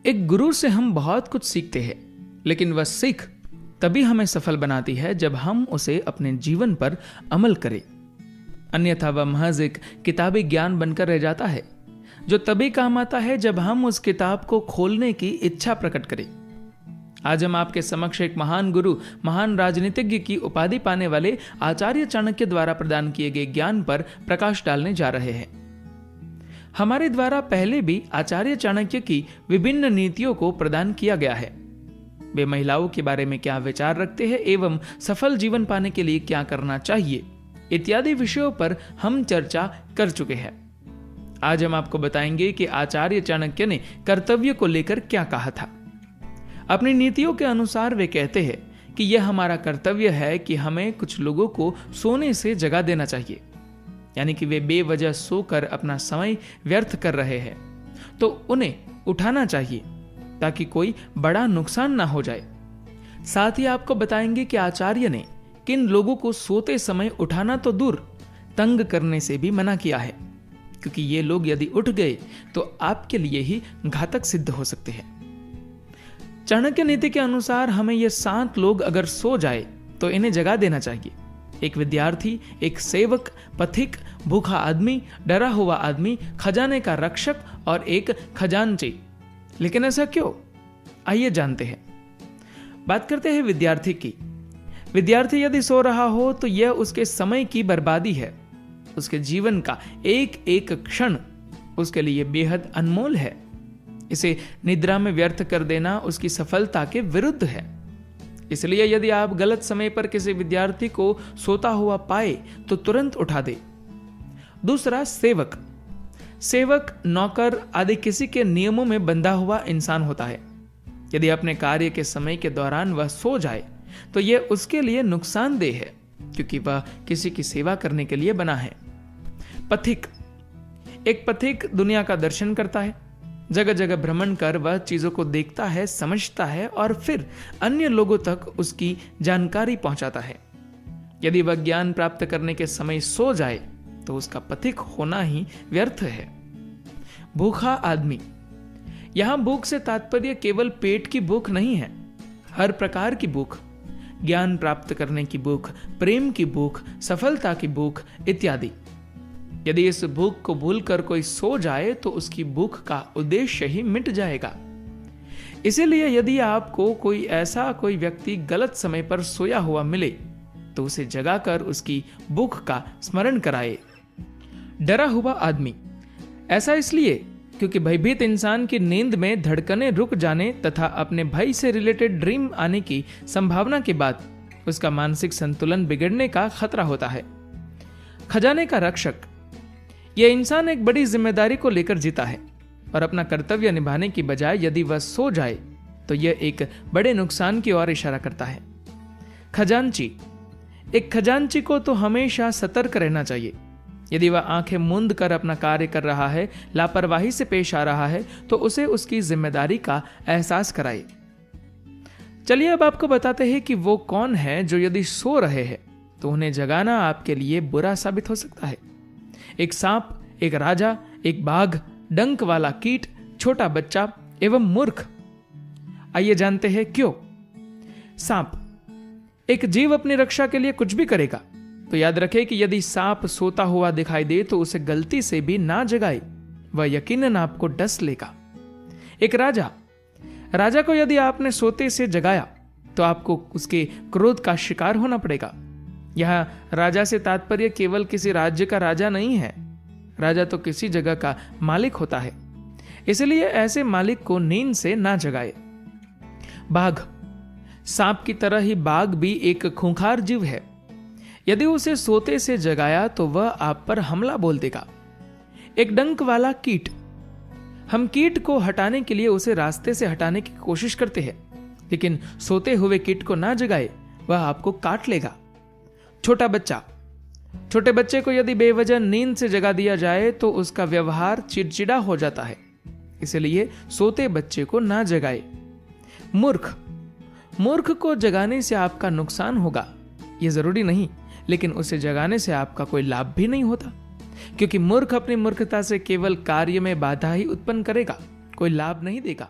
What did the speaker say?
एक गुरु से हम बहुत कुछ सीखते हैं, लेकिन वह सीख तभी हमें सफल बनाती है जब हम उसे अपने जीवन पर अमल करें। अन्यथा वह महज एक किताबी ज्ञान बनकर रह जाता है, जो तभी काम आता है जब हम उस किताब को खोलने की इच्छा प्रकट करें। आज हम आपके समक्ष एक महान गुरु, महान राजनीतिज्ञ की उपाधि पाने वाले आचार्य चाणक्य द्वारा प्रदान किए गए ज्ञान पर प्रकाश डालने जा रहे हैं। हमारे द्वारा पहले भी आचार्य चाणक्य की विभिन्न नीतियों को प्रदान किया गया है। वे महिलाओं के बारे में क्या विचार रखते हैं एवं सफल जीवन पाने के लिए क्या करना चाहिए इत्यादि विषयों पर हम चर्चा कर चुके हैं। आज हम आपको बताएंगे कि आचार्य चाणक्य ने कर्तव्य को लेकर क्या कहा था। अपनी नीतियों के अनुसार वे कहते हैं कि यह हमारा कर्तव्य है कि हमें कुछ लोगों को सोने से जगा देना चाहिए, यानी कि वे बेवजह सोकर अपना समय व्यर्थ कर रहे हैं तो उन्हें उठाना चाहिए ताकि कोई बड़ा नुकसान ना हो जाए। साथ ही आपको बताएंगे कि आचार्य ने किन लोगों को सोते समय उठाना तो दूर, तंग करने से भी मना किया है, क्योंकि ये लोग यदि उठ गए तो आपके लिए ही घातक सिद्ध हो सकते हैं। चाणक्य नीति के अनुसार हमें ये 7 लोग अगर सो जाए तो इन्हें जगा देना चाहिए। एक विद्यार्थी, एक सेवक, पथिक, भूखा आदमी, डरा हुआ आदमी, खजाने का रक्षक और एक खजांची। लेकिन ऐसा क्यों? आइए जानते हैं। बात करते हैं विद्यार्थी की। विद्यार्थी यदि सो रहा हो तो यह उसके समय की बर्बादी है। उसके जीवन का एक एक क्षण उसके लिए बेहद अनमोल है। इसे निद्रा में व्यर्थ कर देना उसकी सफलता के विरुद्ध है। इसलिए यदि आप गलत समय पर किसी विद्यार्थी को सोता हुआ पाए तो तुरंत उठा दे। दूसरा, सेवक। सेवक, नौकर आदि किसी के नियमों में बंधा हुआ इंसान होता है। यदि अपने कार्य के समय के दौरान वह सो जाए तो यह उसके लिए नुकसानदेह है, क्योंकि वह किसी की सेवा करने के लिए बना है। पथिक। एक पथिक दुनिया का दर्शन करता है। जगह जगह भ्रमण कर वह चीजों को देखता है, समझता है और फिर अन्य लोगों तक उसकी जानकारी पहुंचाता है। यदि वह ज्ञान प्राप्त करने के समय सो जाए तो उसका पथिक होना ही व्यर्थ है। भूखा आदमी। यहां भूख से तात्पर्य केवल पेट की भूख नहीं है, हर प्रकार की भूख, ज्ञान प्राप्त करने की भूख, प्रेम की भूख, सफलता की भूख इत्यादि। यदि इस भूख को भूलकर कोई सो जाए तो उसकी भूख का उद्देश्य ही मिट जाएगा। इसीलिए यदि आपको कोई व्यक्ति गलत समय पर सोया हुआ मिले तो उसे जगाकर उसकी भूख का स्मरण कराए। डरा हुआ आदमी। ऐसा इसलिए क्योंकि भयभीत इंसान की नींद में धड़कनें रुक जाने तथा अपने भय से रिलेटेड ड्रीम आने की संभावना के बाद उसका मानसिक संतुलन बिगड़ने का खतरा होता है। खजाने का रक्षक। यह इंसान एक बड़ी जिम्मेदारी को लेकर जीता है और अपना कर्तव्य निभाने की बजाय यदि वह सो जाए तो यह एक बड़े नुकसान की ओर इशारा करता है। खजांची। एक खजांची को तो हमेशा सतर्क रहना चाहिए। यदि वह आंखें मूंद कर अपना कार्य कर रहा है, लापरवाही से पेश आ रहा है तो उसे उसकी जिम्मेदारी का एहसास कराए। चलिए अब आपको बताते हैं कि वो कौन है जो यदि सो रहे हैं तो उन्हें जगाना आपके लिए बुरा साबित हो सकता है। एक सांप, एक राजा, एक बाघ, डंक वाला कीट, छोटा बच्चा एवं मूर्ख। आइए जानते हैं क्यों। सांप। एक जीव अपनी रक्षा के लिए कुछ भी करेगा, तो याद रखें कि यदि सांप सोता हुआ दिखाई दे तो उसे गलती से भी ना जगाए, वह यकीनन आपको डस लेगा। एक राजा। राजा को यदि आपने सोते से जगाया तो आपको उसके क्रोध का शिकार होना पड़ेगा। यहां राजा से तात्पर्य केवल किसी राज्य का राजा नहीं है। राजा तो किसी जगह का मालिक होता है, इसलिए ऐसे मालिक को नींद से ना जगाए। बाघ। सांप की तरह ही बाघ भी एक खूंखार जीव है। यदि उसे सोते से जगाया तो वह आप पर हमला बोल देगा। एक डंक वाला कीट। हम कीट को हटाने के लिए उसे रास्ते से हटाने की कोशिश करते हैं, लेकिन सोते हुए कीट को ना जगाए, वह आपको काट लेगा। छोटा बच्चा। छोटे बच्चे को यदि बेवजह नींद से जगा दिया जाए तो उसका व्यवहार चिड़चिड़ा हो जाता है, इसलिए सोते बच्चे को ना जगाए। मूर्ख। मूर्ख को जगाने से आपका नुकसान होगा, यह जरूरी नहीं, लेकिन उसे जगाने से आपका कोई लाभ भी नहीं होता, क्योंकि मूर्ख अपनी मूर्खता से केवल कार्य में बाधा ही उत्पन्न करेगा, कोई लाभ नहीं देगा।